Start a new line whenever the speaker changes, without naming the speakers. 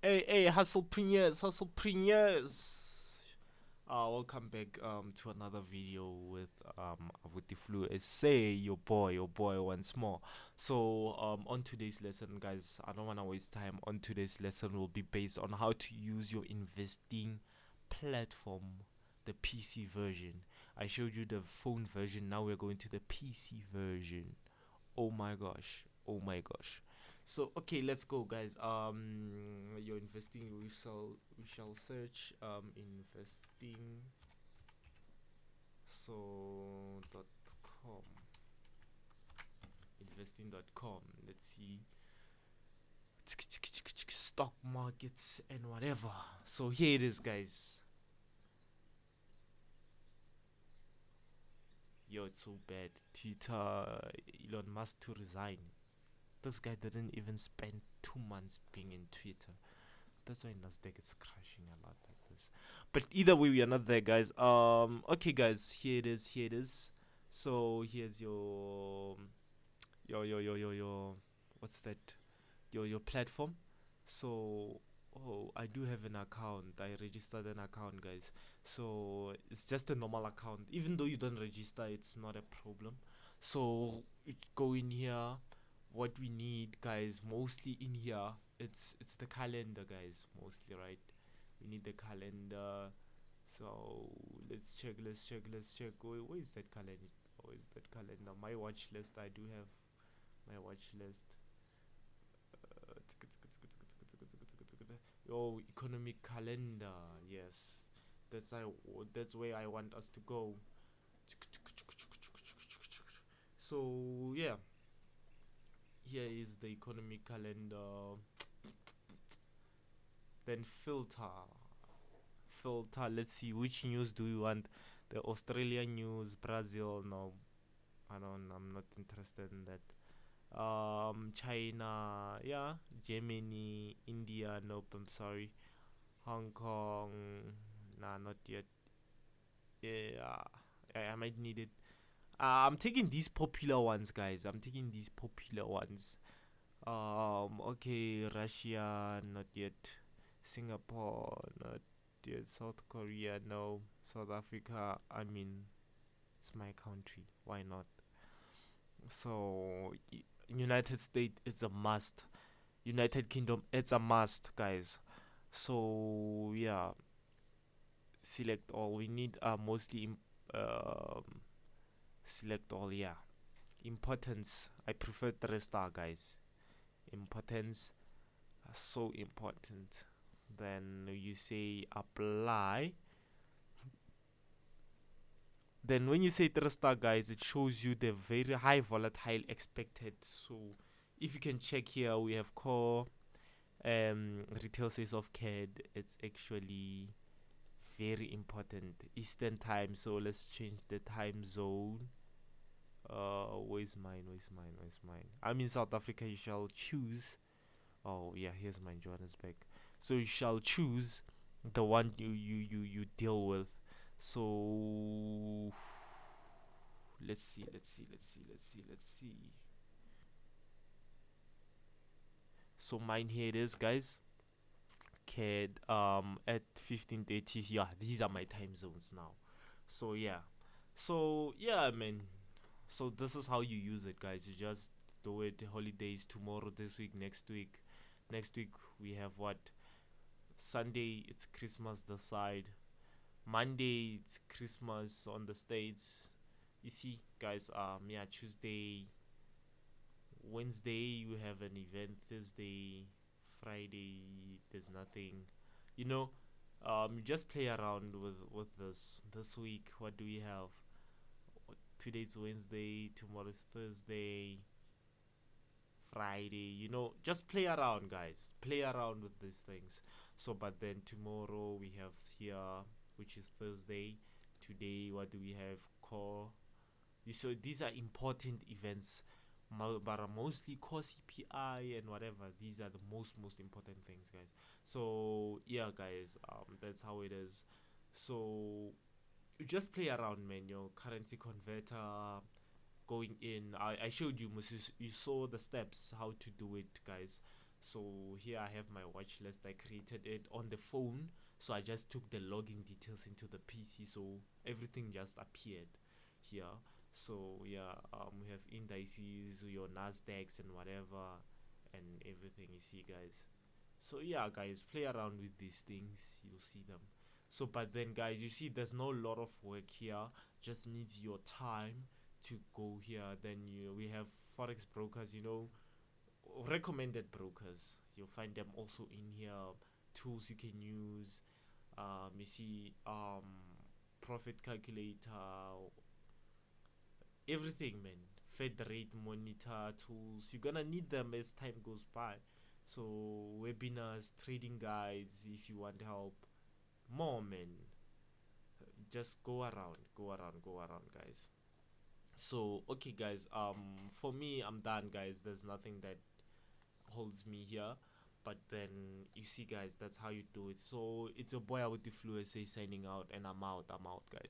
Hey, hustlepreneurs. Welcome back to another video with the flu. Say your boy once more. So on today's lesson, guys, I don't wanna waste time. On today's lesson will be based on how to use your investing platform, the PC version. I showed you the phone version. Now we're going to the PC version. Oh my gosh. Oh my gosh. So okay, let's go, guys. You're investing. We shall search investing dot com, investing.com. Let's see stock markets and whatever. So here it is, guys. Yo, it's so bad. Twitter, Elon Musk to resign. This guy didn't even spend 2 months being in Twitter. That's why Nasdaq is crashing a lot like this. But either way, we are not there, guys. Okay, guys, here it is. Here it is. So here's your what's that? Your platform. So I do have an account. I registered an account, guys. So it's just a normal account. Even though you don't register, it's not a problem. So go in here. What we need, guys, mostly in here, it's the calendar, guys, mostly, right? We need the calendar. So let's check. Where is that calendar? Where is that calendar? My watch list. I do have my watch list. Oh, economic calendar. Yes, that's where I want us to go. So yeah, here is the economic calendar. Then filter. Let's see, which news do we want? The Australian news, Brazil. No, I'm not interested in that. China, yeah. Germany, India. Nope, I'm sorry. Hong Kong, nah, not yet. Yeah, I might need it. I'm taking these popular ones, guys. I'm taking these popular ones. Okay, Russia, not yet. Singapore, not yet. South Korea, no. South Africa, I mean, it's my country. Why not? So, United States is a must. United Kingdom, it's a must, guys. So, yeah, select all. We need mostly select all, yeah. Importance, I prefer 3 star, guys. Importance, so important. Then you say apply. Then when you say 3 star, guys, it shows you the very high volatile expected. So if you can check here, we have core retail sales of CAD. It's actually very important. Eastern time. So let's change the time zone. Where's mine? I'm in South Africa. You shall choose. Oh yeah, here's mine, Johannesburg. So you shall choose the one you deal with. So let's see. So mine, here it is, guys. CAD at 15:30. Yeah, these are my time zones now. So yeah. So yeah, man. So this is how you use it, guys. You just do it. Holidays tomorrow, this week, next week. Next week we have what? Sunday it's Christmas the side. Monday it's Christmas on the States. You see, guys, yeah, Tuesday, Wednesday you have an event, Thursday, Friday there's nothing. You know, you just play around with this week. What do we have? Today's Wednesday, tomorrow's Thursday, Friday. You know, just play around, guys. Play around with these things. So, but then tomorrow we have here, which is Thursday. Today, what do we have? Core. So these are important events, but are mostly core CPI and whatever. These are the most important things, guys. So yeah, guys, that's how it is. So you just play around, man. Your currency converter going in. I showed you, Moses. You saw the steps how to do it, guys. So here I have my watch list. I created it on the phone, so I just took the login details into the PC, so everything just appeared here. So yeah, we have indices, your Nasdaqs and whatever, and everything. You see, guys. So yeah, guys, play around with these things. You'll see them. So, but then, guys, you see, there's no lot of work here. Just needs your time to go here. Then we have forex brokers. Recommended brokers. You'll find them also in here. Tools you can use. You see, profit calculator, everything, man. Fed rate monitor tools. You're gonna need them as time goes by. So webinars, trading guides, if you want help, more, man. Just go around, go around, go around, guys. So okay, guys. For me, I'm done, guys. There's nothing that holds me here. But then you see, guys, that's how you do it. So it's your boy out with the flu SA signing out, and I'm out. I'm out, guys.